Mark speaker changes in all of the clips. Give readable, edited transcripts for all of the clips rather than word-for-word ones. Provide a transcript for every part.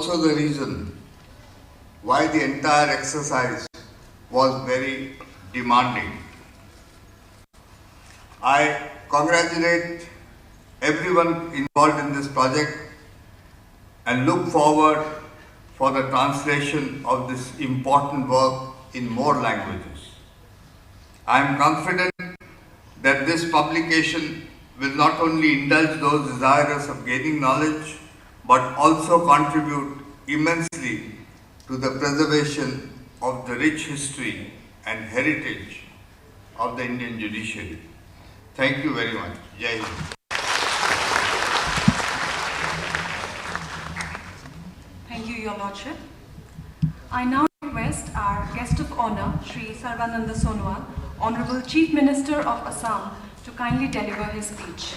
Speaker 1: also the reason why the entire exercise was very demanding. I congratulate everyone involved in this project and look forward for the translation of this important work in more languages. I am confident that this publication will not only indulge those desirous of gaining knowledge, but also contribute immensely to the preservation of the rich history and heritage of the Indian judiciary. Thank you very much. Jai Hind.
Speaker 2: Thank you, Your Lordship. I now request our guest of honor, Shri Sarvananda Sonowal, Honorable Chief Minister of Assam, to kindly deliver his speech.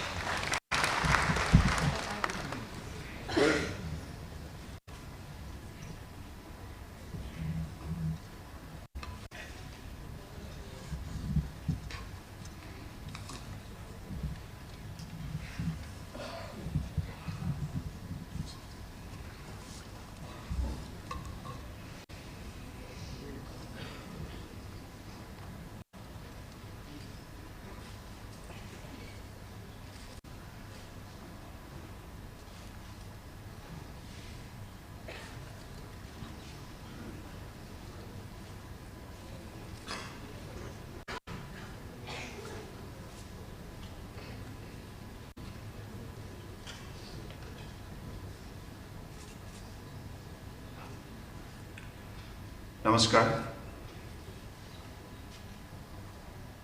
Speaker 3: Namaskar.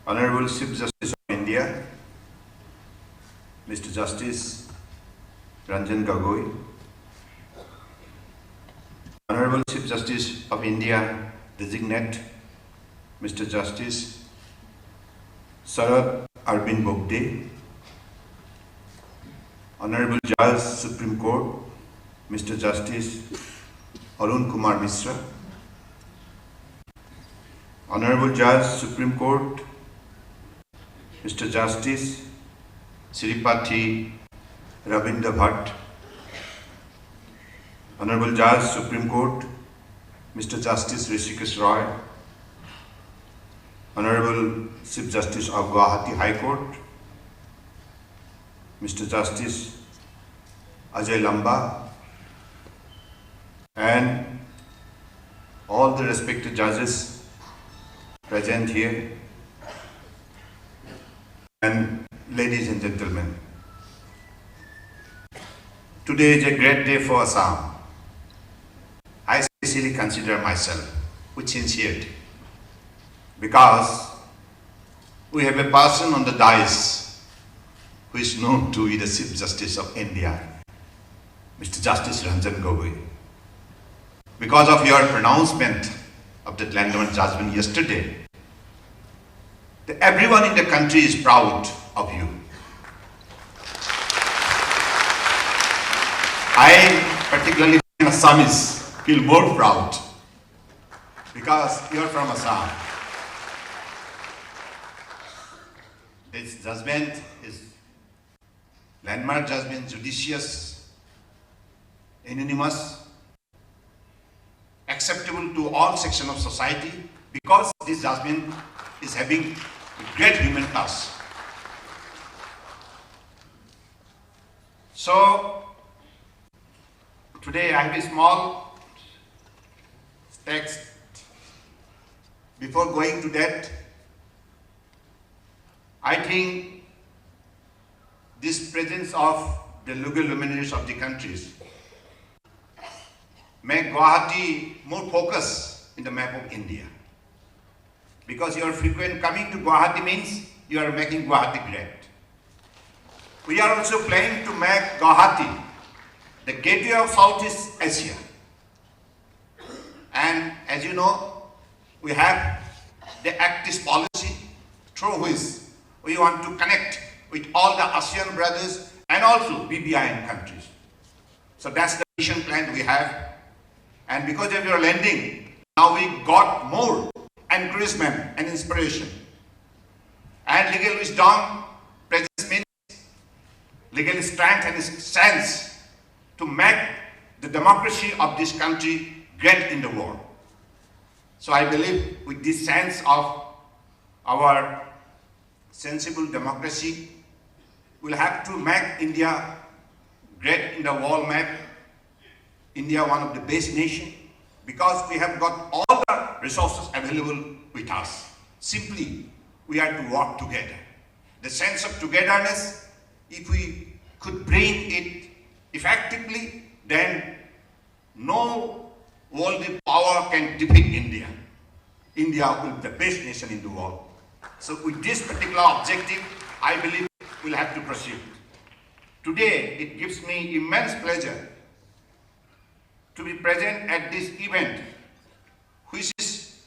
Speaker 3: Honorable Chief Justice of India, Mr. Justice Ranjan Gogoi, Honorable Chief Justice of India Designate, Mr. Justice Sharad Arvind Bobde, Honorable Judge Supreme Court, Mr. Justice Arun Kumar Mishra, Honorable Judge Supreme Court, Mr. Justice Sripati Ravindra Bhatt, Honorable Judge Supreme Court, Mr. Justice Rishikesh Roy, Honorable Chief Justice of Guwahati High Court, Mr. Justice Ajay Lamba, and all the respected judges present here, and ladies and gentlemen. Today is a great day for Assam. I sincerely consider myself with sincerity, because we have a person on the dais who is known to be the Chief Justice of India, Mr. Justice Ranjan Gogoi. Because of your pronouncement of that landmark judgment yesterday, that everyone in the country is proud of you. I, particularly Assamese, feel more proud because you are from Assam. This judgment is landmark judgment, judicious, unanimous, acceptable to all sections of society, because this judgment is having a great human touch. So, today I have a small text. Before going to that, I think this presence of the legal luminaries of the countries make Guwahati more focused in the map of India. Because your frequent coming to Guwahati means you are making Guwahati great. We are also planning to make Guwahati the gateway of Southeast Asia. And as you know, we have the Act-East policy through which we want to connect with all the ASEAN brothers and also BBIN countries. So that's the mission plan we have. And because of your lending, now we got more encouragement and inspiration. And legal wisdom, presence means legal strength and sense to make the democracy of this country great in the world. So I believe with this sense of our sensible democracy, we'll have to make India great in the world map, India one of the best nations, because we have got all the resources available with us. Simply, we have to work together. The sense of togetherness, if we could bring it effectively, then no worldly power can defeat India. India will be the best nation in the world. So with this particular objective, I believe we'll have to proceed. Today, it gives me immense pleasure to be present at this event, which is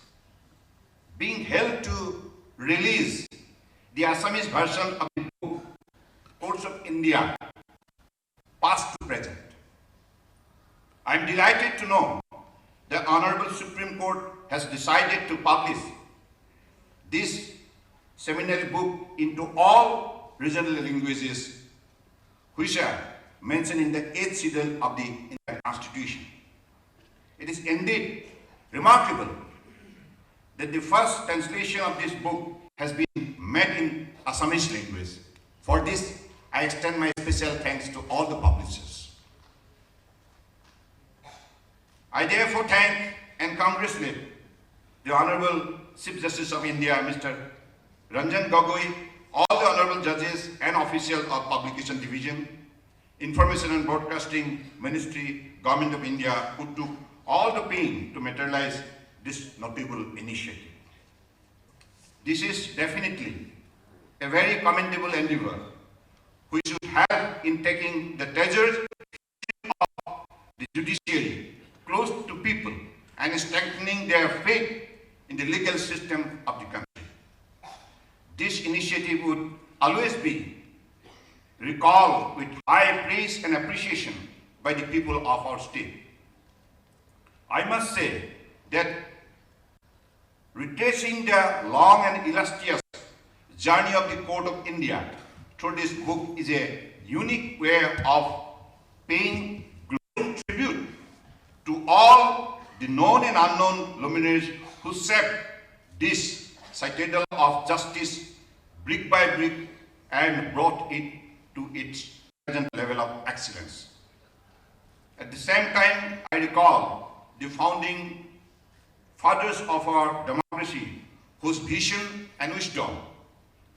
Speaker 3: being held to release the Assamese version of the book, Courts of India, past to present. I am delighted to know the Honorable Supreme Court has decided to publish this seminal book into all regional languages, which are mentioned in the 8th schedule of the Indian Constitution. It is indeed remarkable that the first translation of this book has been made in Assamese language. For this, I extend my special thanks to all the publishers. I therefore thank and congratulate the Honorable Chief Justice of India, Mr. Ranjan Gogoi, all the Honorable Judges and officials of Publication Division, Information and Broadcasting Ministry, Government of India, who took all the pain to materialize this notable initiative. This is definitely a very commendable endeavor, which should help in taking the treasures of the judiciary close to people and strengthening their faith in the legal system of the country. This initiative would always be recalled with high praise and appreciation by the people of our state. I must say that retracing the long and illustrious journey of the Court of India through this book is a unique way of paying glowing tribute to all the known and unknown luminaries who shaped this citadel of justice brick by brick and brought it to its present level of excellence. At the same time, I recall the founding fathers of our democracy, whose vision and wisdom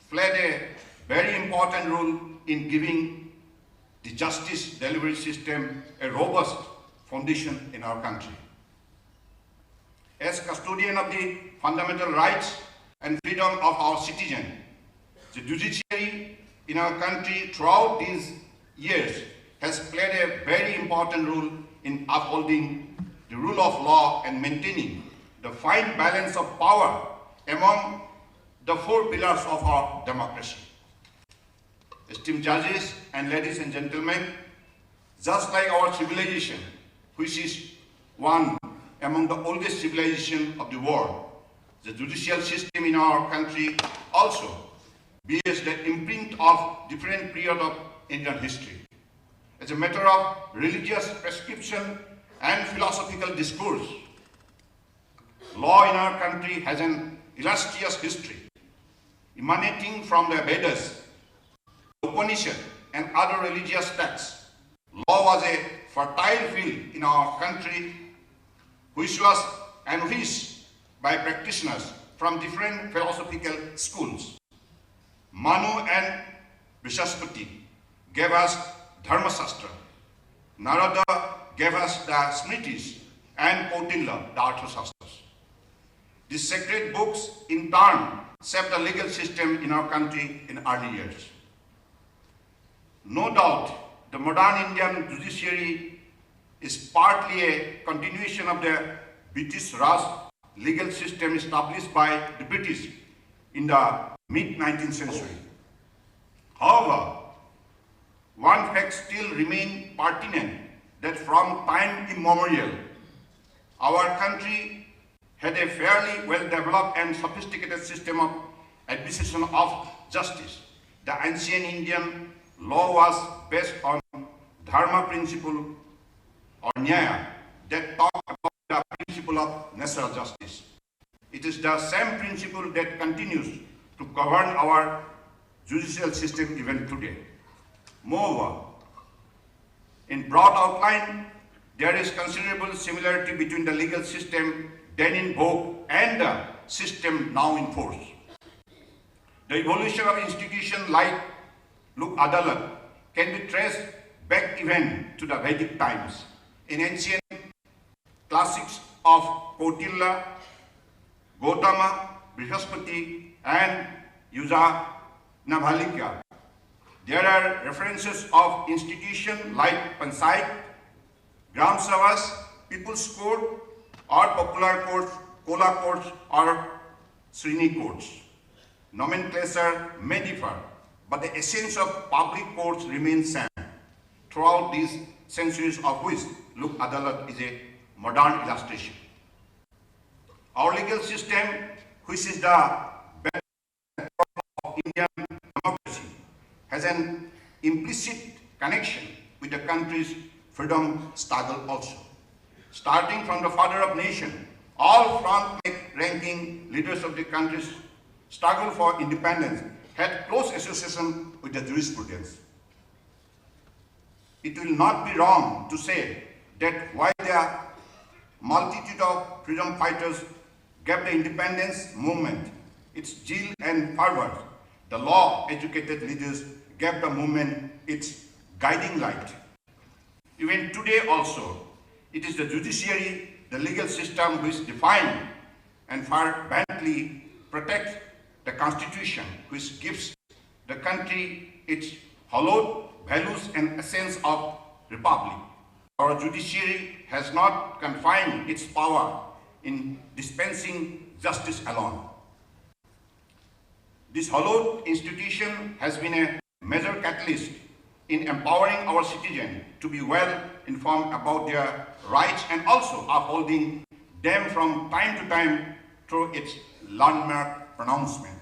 Speaker 3: played a very important role in giving the justice delivery system a robust foundation in our country. As custodian of the fundamental rights and freedom of our citizens, the judiciary in our country throughout these years has played a very important role in upholding the rule of law and maintaining the fine balance of power among the four pillars of our democracy. Esteemed judges and ladies and gentlemen, just like our civilization, which is one among the oldest civilizations of the world, the judicial system in our country also bears the imprint of different periods of Indian history. As a matter of religious prescription and philosophical discourse, law in our country has an illustrious history emanating from the Vedas, Upanishad, and other religious texts. Law was a fertile field in our country which was enriched by practitioners from different philosophical schools. Manu and Vishaspati gave us Dharma Shastra, Narada gave us the Smritis, and Kautilya the Arthashastras. These sacred books in turn shaped the legal system in our country in early years. No doubt, the modern Indian judiciary is partly a continuation of the British Raj legal system established by the British in the mid-19th century. However, one fact still remains pertinent, that from time immemorial, our country had a fairly well-developed and sophisticated system of administration of justice. The ancient Indian law was based on Dharma principle, or Nyaya that talk about the principle of natural justice. It is the same principle that continues to govern our judicial system even today. Moreover, in broad outline, there is considerable similarity between the legal system then in vogue and the system now in force. The evolution of institutions like Lok Adalat can be traced back even to the Vedic times. In ancient classics of Kautilya, Gautama, Brihaspati, and Yajnavalkya, there are references of institutions like Panchayat, Gram Sabhas, People's Court, or popular courts, Kola courts, or Srini courts. Nomenclature may differ, but the essence of public courts remains same throughout these centuries, of which Lok Adalat is a modern illustration. Our legal system, which is the bedrock of Indian democracy, has an implicit connection with the country's freedom struggle also. Starting from the father of nation, all front-ranking leaders of the country's struggle for independence had close association with the jurisprudence. It will not be wrong to say that while the multitude of freedom fighters gave the independence movement its zeal and fervor, the law-educated leaders gave the movement its guiding light. Even today also, it is the judiciary, the legal system, which define and fervently protect the Constitution, which gives the country its hallowed values and essence of republic. Our judiciary has not confined its power in dispensing justice alone. This hallowed institution has been a major catalyst in empowering our citizens to be well informed about their rights and also upholding them from time to time through its landmark pronouncement.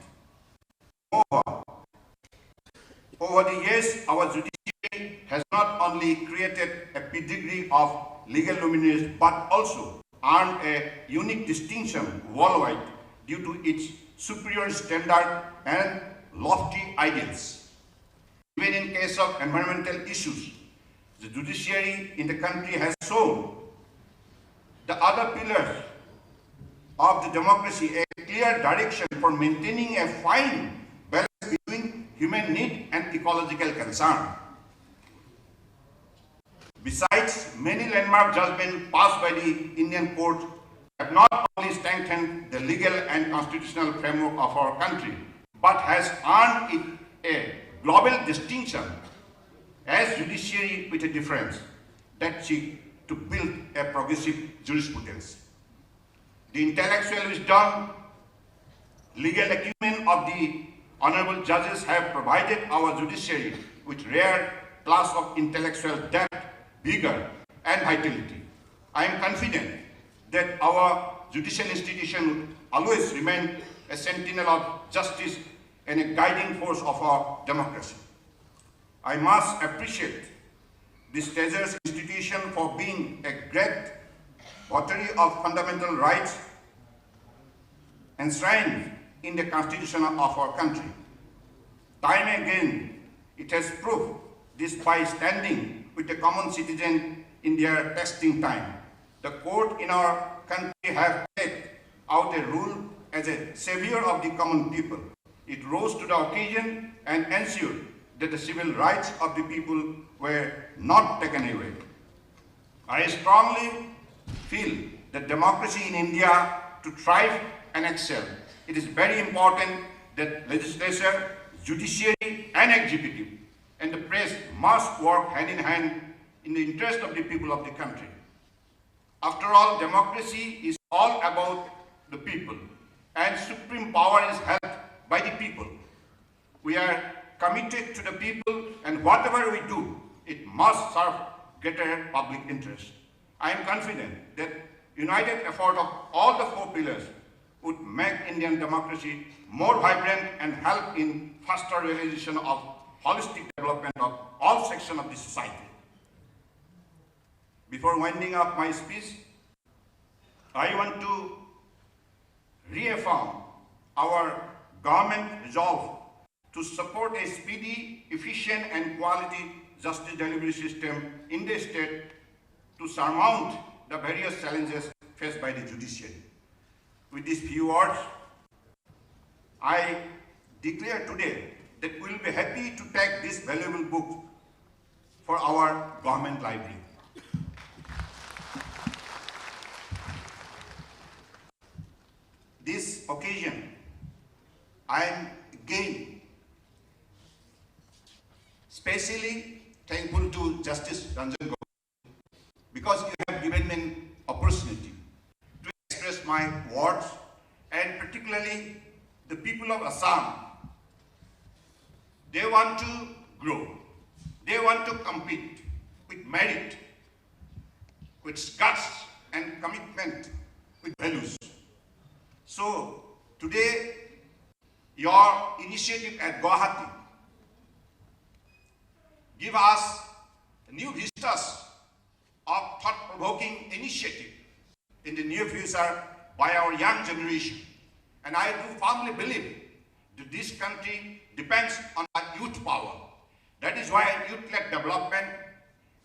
Speaker 3: Over the years, our judiciary has not only created a pedigree of legal luminaries but also earned a unique distinction worldwide due to its superior standard and lofty ideals. Even in case of environmental issues, the judiciary in the country has shown the other pillars of the democracy a clear direction for maintaining a fine balance between human need and ecological concern. Besides, many landmark judgments passed by the Indian court have not only strengthened the legal and constitutional framework of our country, but has earned it a global distinction as judiciary with a difference that seek to build a progressive jurisprudence. The intellectual wisdom, legal acumen of the honorable judges have provided our judiciary with rare class of intellectual depth, vigor, and vitality. I am confident that our judicial institution will always remain a sentinel of justice and a guiding force of our democracy. I must appreciate this treasures institution for being a great votary of fundamental rights enshrined in the Constitution of our country. Time again, it has proved this by standing with the common citizen in their testing time. The court in our country have played out a role as a savior of the common people. It rose to the occasion and ensured that the civil rights of the people were not taken away. I strongly feel that democracy in India to thrive and excel, it is very important that legislature, judiciary and executive and the press must work hand in hand in the interest of the people of the country. After all, democracy is all about the people and supreme power is held by the people. We are committed to the people and whatever we do, it must serve greater public interest. I am confident that united effort of all the four pillars would make Indian democracy more vibrant and help in faster realization of holistic development of all sections of the society. before winding up my speech, I want to reaffirm our government resolve to support a speedy, efficient and quality justice delivery system in the state to surmount the various challenges faced by the judiciary. With these few words, I declare today that we will be happy to take this valuable book for our government library. This occasion, I am again specially thankful to Justice Ranjan Gogoi because you have given me an opportunity to express my words, and particularly the people of Assam. They want to grow. They want to compete with merit, with guts and commitment, with values. So today, your initiative at Guwahati give us new vistas of thought-provoking initiative in the near future by our young generation. And I do firmly believe that this country depends on our youth power. That is why youth-led development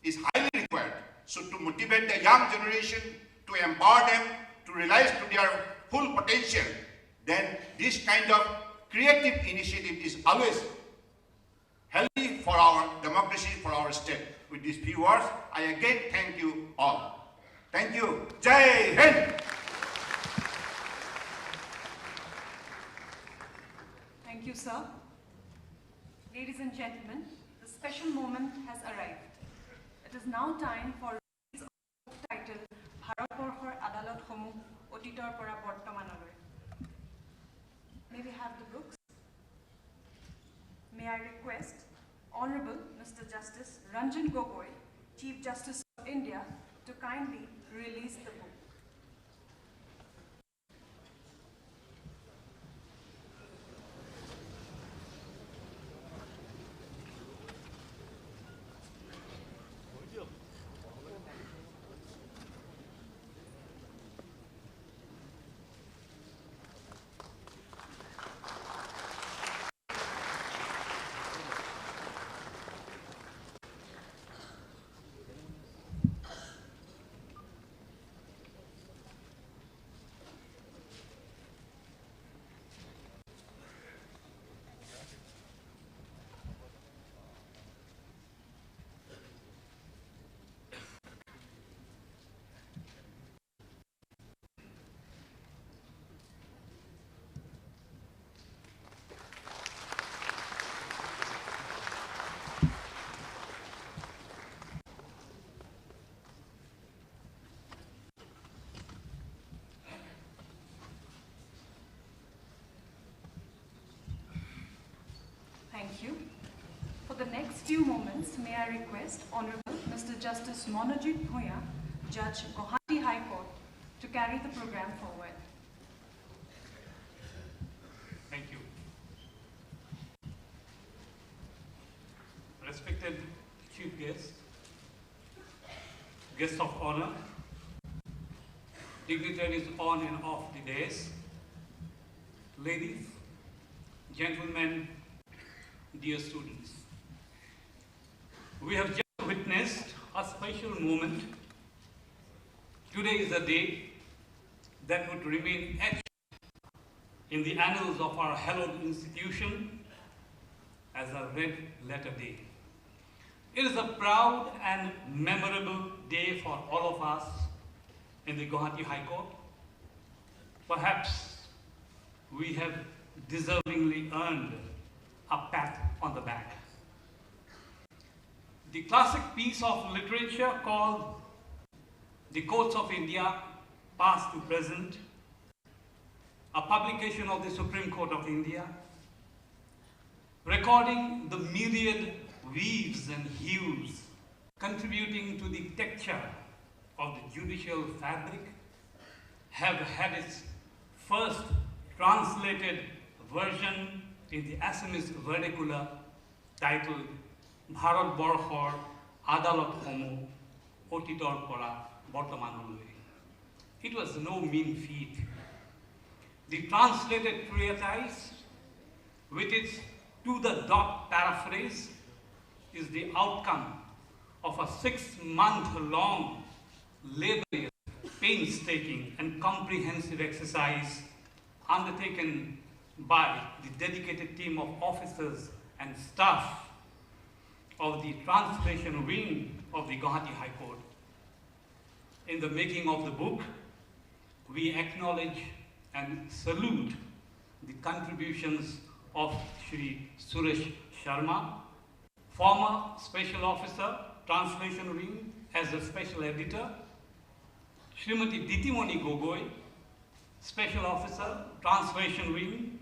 Speaker 3: is highly required. So to motivate the young generation, to empower them, to realize to their full potential, then this kind of creative initiative is always healthy for our democracy, for our state. With these few words, I again thank you all. Thank you. Jai Hind!
Speaker 2: Thank you, sir. Ladies and gentlemen, the special moment has arrived. It is now time for release of the book title Bharatborshor Adalat Homu Otitor Pora Bortomanaloi. May we have the books? May I request Honorable Mr. Justice Ranjan Gogoi, Chief Justice of India, to kindly release the book. Thank you. For the next few moments, may I request Honorable Mr. Justice Monojit Bhuya, Judge, Guwahati High Court, to carry the program forward.
Speaker 4: Thank you. Respected Chief Guest, Guest of Honor, dignitaries on and off the dais, ladies, gentlemen, dear students. We have just witnessed a special moment. Today is a day that would remain etched in the annals of our hallowed institution as a red letter day. It is a proud and memorable day for all of us in the Guwahati High Court. Perhaps we have deservingly earned a pat on the back. The classic piece of literature called The Courts of India, Past to Present, a publication of the Supreme Court of India, recording the myriad weaves and hues contributing to the texture of the judicial fabric, have had its first translated version in the Assamese vernacular titled Bharatborshor Adalat Homu অতীতৰ পৰা বৰ্তমানলৈ। It was no mean feat. The translated treatise, with its to-the-dot paraphrase, is the outcome of a 6-month-long laborious, painstaking and comprehensive exercise undertaken by the dedicated team of officers and staff of the translation wing of the Guwahati High Court. In the making of the book, we acknowledge and salute the contributions of Shri Suresh Sharma, former Special Officer, Translation Wing as the Special Editor, Srimati Ditimoni Gogoi, Special Officer, Translation Wing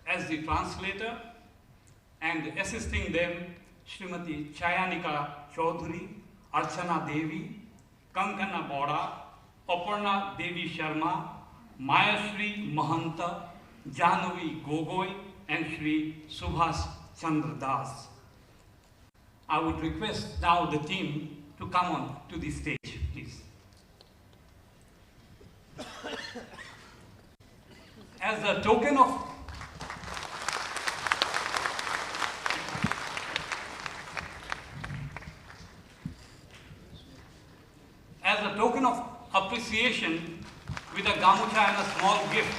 Speaker 4: as the Translator, and assisting them Srimati Chayanika Chaudhary, Archana Devi, Kankana Bora, Aparna Devi Sharma, Mayashri Mahanta, Jahnavi Gogoi, and Shri Subhas Chandra Das. I would request now the team to come on to the stage, please. As a token of appreciation with a gamucha and a small gift,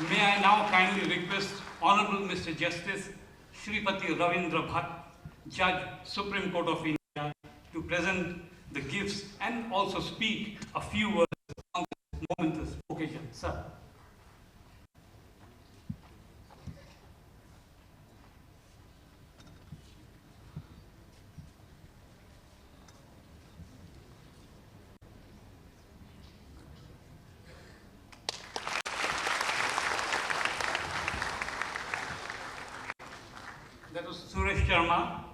Speaker 4: may I now kindly request Honorable Mr. Justice Shripati Ravindra Bhatt, Judge, Supreme Court of India, to present the gifts and also speak a few words on this momentous occasion. Sir. That was Suresh Sharma.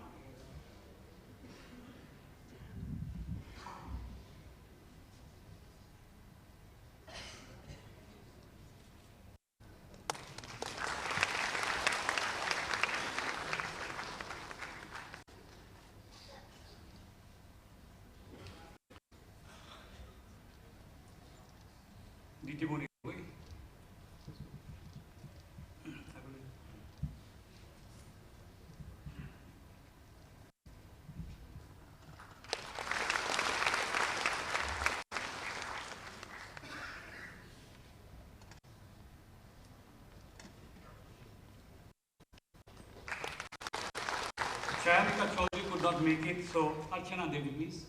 Speaker 4: Ditimoni Gogoi. Chayanika Chaudhary could not make it, so Archana Devi, please.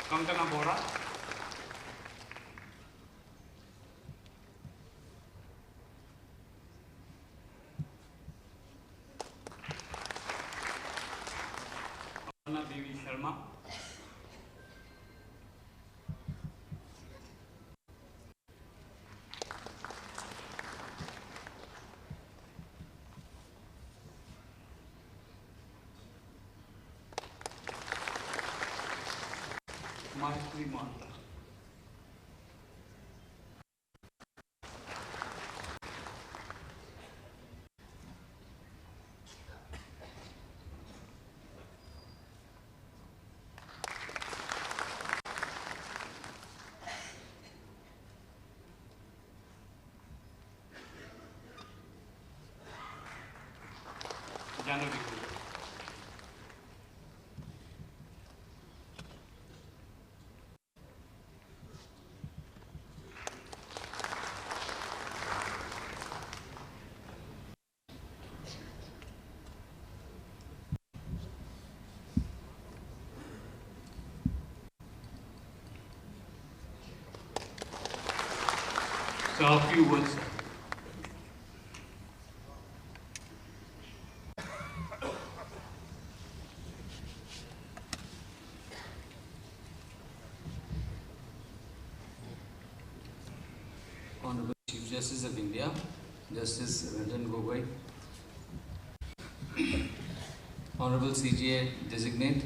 Speaker 4: Kankana Bora. Aparna Devi Sharma. Mayashri Mahanta. Jahnavi Gogoi. So a few words.
Speaker 5: Honorable Chief Justice of India, Justice Ranjan Gogoi, Honorable CJA Designate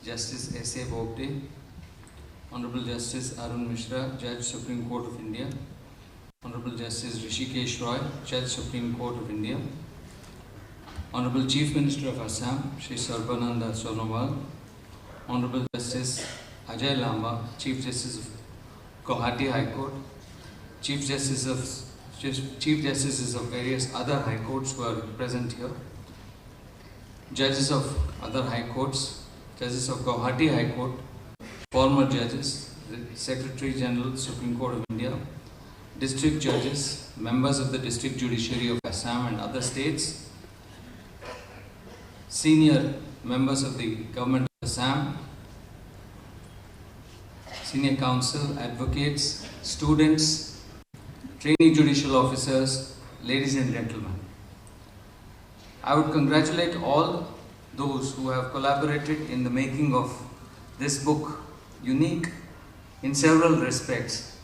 Speaker 5: Justice S.A. Bobde, Honorable Justice Arun Mishra, Judge Supreme Court of India, Honorable Justice Rishikesh Roy, Judge Supreme Court of India, Honorable Chief Minister of Assam, Shri Sarbananda Sonowal, Honorable Justice Ajay Lamba, Chief Justice of Guwahati High Court, Chief Justices of various other High Courts who are present here, Judges of other High Courts, Judges of Guwahati High Court, former judges, the Secretary General, Supreme Court of India, District Judges, members of the District Judiciary of Assam and other states, senior members of the Government of Assam, senior counsel, advocates, students, trainee judicial officers, ladies and gentlemen. I would congratulate all those who have collaborated in the making of this book, unique in several respects.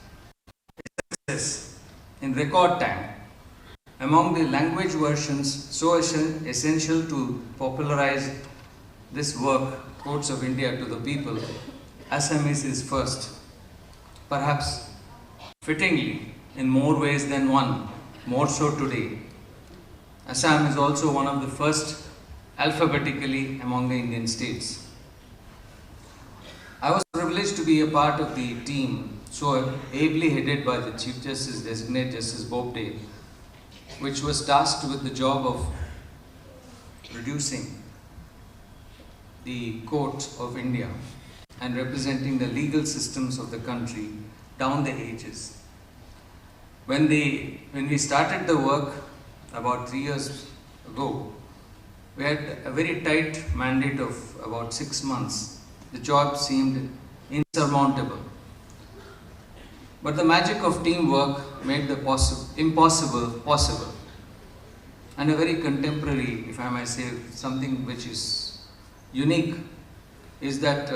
Speaker 5: Success in record time. Among the language versions so essential to popularize this work, Courts of India, to the people, Assamese is first. Perhaps fittingly, in more ways than one, more so today. Assam is also one of the first alphabetically among the Indian states. I was privileged to be a part of the team so ably headed by the Chief Justice Designate Justice Bobde, which was tasked with the job of producing the courts of India and representing the legal systems of the country down the ages. When we started the work about 3 years ago, we had a very tight mandate of about 6 months. The job seemed insurmountable. But the magic of teamwork made the impossible possible. And a very contemporary, if I may say, something which is unique, is that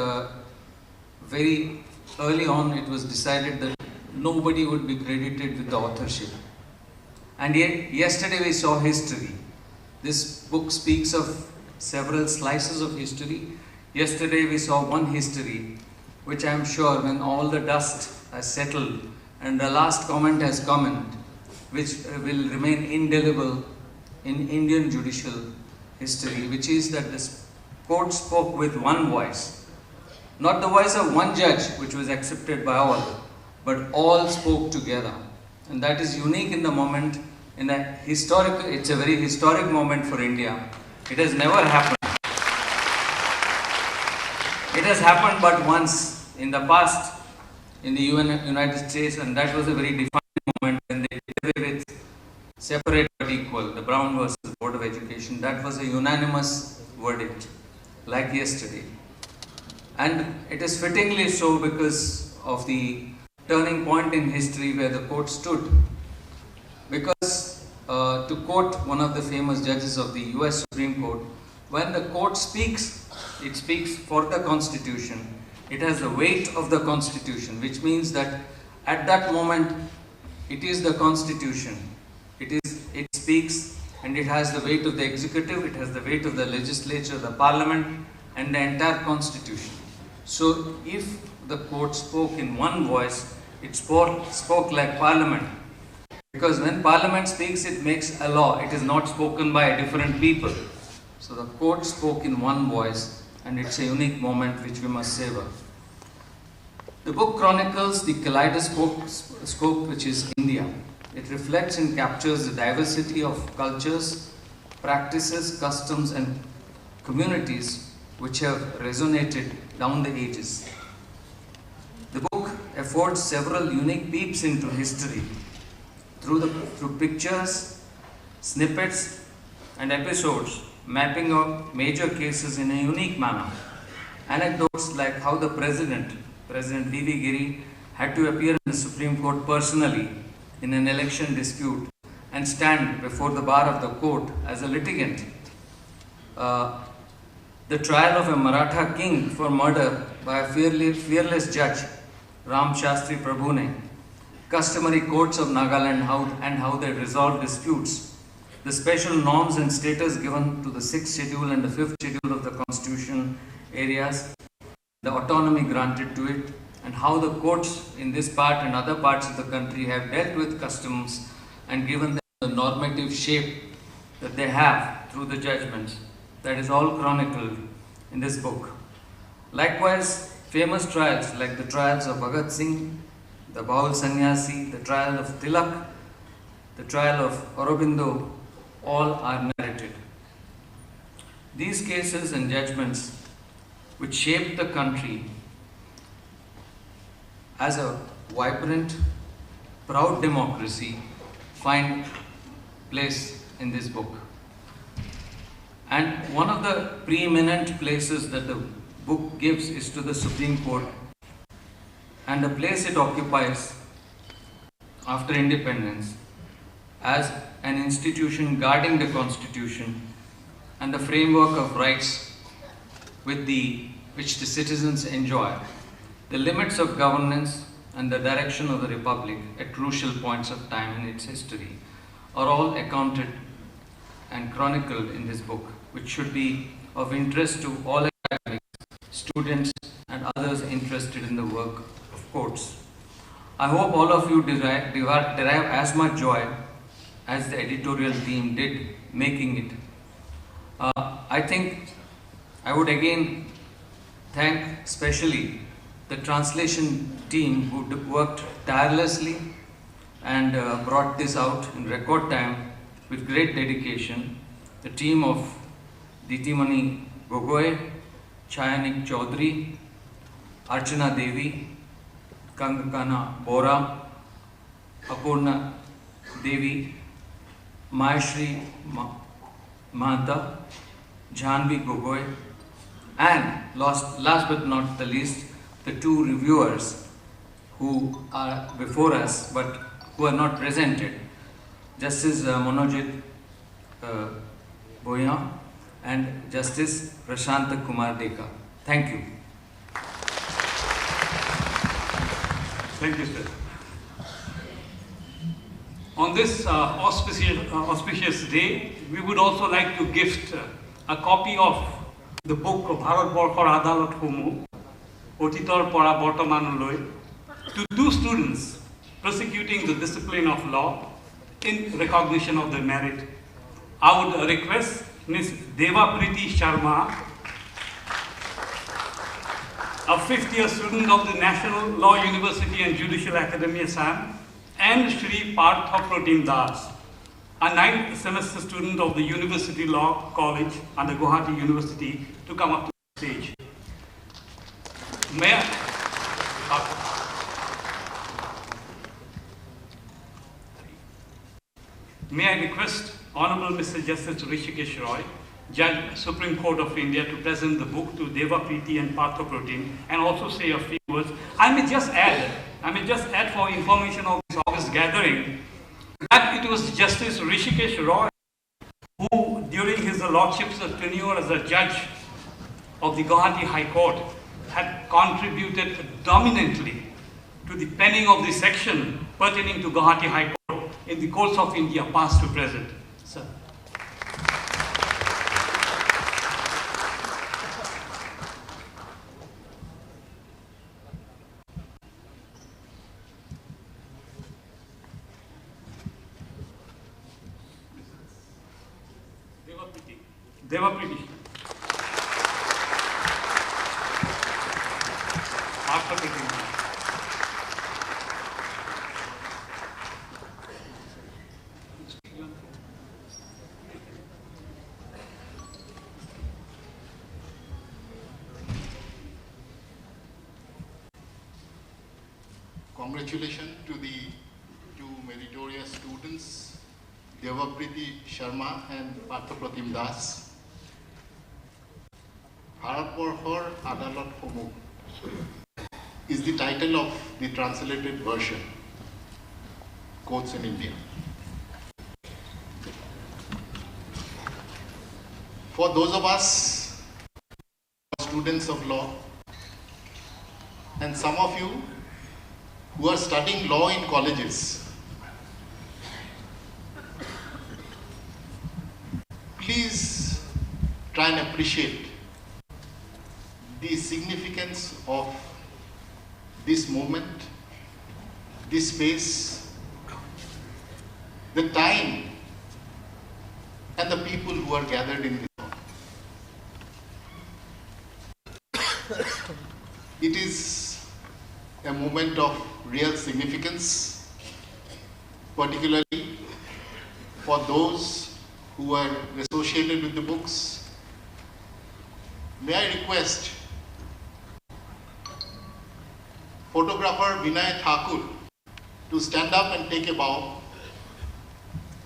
Speaker 5: very early on it was decided that nobody would be credited with the authorship. And yet, yesterday we saw history. This book speaks of several slices of history. Yesterday we saw one history, which I am sure when all the dust has settled and the last comment has come in, which will remain indelible in Indian judicial history, which is that the court spoke with one voice. Not the voice of one judge, which was accepted by all, but all spoke together. And that is unique in the moment, in a historical, it's a very historic moment for India. It has never happened. It has happened but once in the past in the United States, and that was a very defining moment when they did away with separate but equal, the Brown versus Board of Education. That was a unanimous verdict, like yesterday. And it is fittingly so because of the turning point in history where the court stood. Because, to quote one of the famous judges of the US Supreme Court, when the court speaks, it speaks for the Constitution. It has the weight of the Constitution, which means that at that moment, it is the Constitution. It speaks and it has the weight of the executive, it has the weight of the legislature, the parliament, and the entire Constitution. So if the court spoke in one voice, it spoke like parliament. Because when parliament speaks, it makes a law. It is not spoken by different people. So the court spoke in one voice, and it's a unique moment which we must savor. The book chronicles the kaleidoscope which is India. It reflects and captures the diversity of cultures, practices, customs, and communities which have resonated down the ages. The book affords several unique peeps into history through pictures, snippets, and episodes, mapping out major cases in a unique manner. Anecdotes like how the President V.V. Giri, had to appear in the Supreme Court personally in an election dispute and stand before the bar of the court as a litigant. The trial of a Maratha king for murder by a fearless judge, Ram Shastri Prabhune, customary courts of Nagaland and how they resolve disputes, the special norms and status given to the 6th schedule and the 5th schedule of the Constitution areas, the autonomy granted to it, and how the courts in this part and other parts of the country have dealt with customs and given them the normative shape that they have through the judgments. That is all chronicled in this book. Likewise, famous trials like the trials of Bhagat Singh, the Baul Sannyasi, the trial of Tilak, the trial of Aurobindo, all are narrated. These cases and judgments which shaped the country as a vibrant, proud democracy find place in this book. And one of the preeminent places that the book gives is to the Supreme Court, and the place it occupies after independence as an institution guarding the Constitution and the framework of rights which the citizens enjoy. The limits of governance and the direction of the Republic at crucial points of time in its history are all accounted and chronicled in this book, which should be of interest to all academics, students and others interested in the work of courts. I hope all of you derive as much joy as the editorial team did making it. I think I would again thank especially the translation team who worked tirelessly and brought this out in record time with great dedication. The team of Ditimani Gogoi, Chayanik Chaudhary, Archana Devi, Kangakana Bora, Apurna Devi, Mayashri Mahanta, Janvi Gogoi, and last but not the least, the two reviewers who are before us but who are not presented, Justice Manojit Bhoya and Justice Prashant Kumar Deka. Thank you.
Speaker 4: Thank you, sir. On this auspicious day, we would also like to gift a copy of the book of Bharat Borkhor Adalat Homo, Otitor Pora Bortomanuloi, to two students prosecuting the discipline of law in recognition of their merit. I would request Ms. Deva Priti Sharma, a 5th-year student of the National Law University and Judicial Academy, Assam, and Shri Partha Protim Das, a 9th semester student of the University Law College under Guwahati University, to come up to the stage. May I request Honorable Mr. Justice Rishikesh Roy, Judge, Supreme Court of India, to present the book to Deva Preeti and Partha Protim and also say a few words. I may just add for information of this August gathering that it was Justice Rishikesh Roy who, during his lordship's tenure as a judge of the Guwahati High Court, had contributed dominantly to the penning of the section pertaining to Guwahati High Court in the courts of India, past to present. Sir. Deva Priti. Partha Protim.
Speaker 6: Congratulations to the two meritorious students, Devapriti Sharma and Partha Protim Das. Bharat Borkhor Adalat Homo is the title of the translated version, Courts in India. For those of us students of law, and some of you who are studying law in colleges, please try and appreciate the significance of this moment, this space, the time, and the people who are gathered in this hall. It is a moment of real significance, particularly for those who are associated with the books. May I request photographer Vinay Thakur to stand up and take a bow.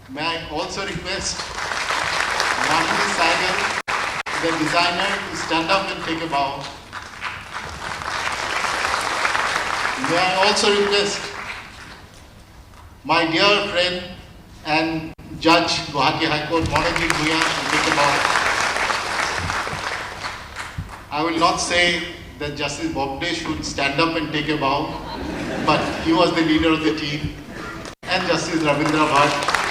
Speaker 6: May I also request Nandini Saigal, the designer, to stand up and take a bow. May I also request my dear friend and Judge, Guwahati High Court, Monojit Bhuiyan, to take a bow. I will not say that Justice Bobde should stand up and take a bow, but he was the leader of the team, and Justice Ravindra Bhatt.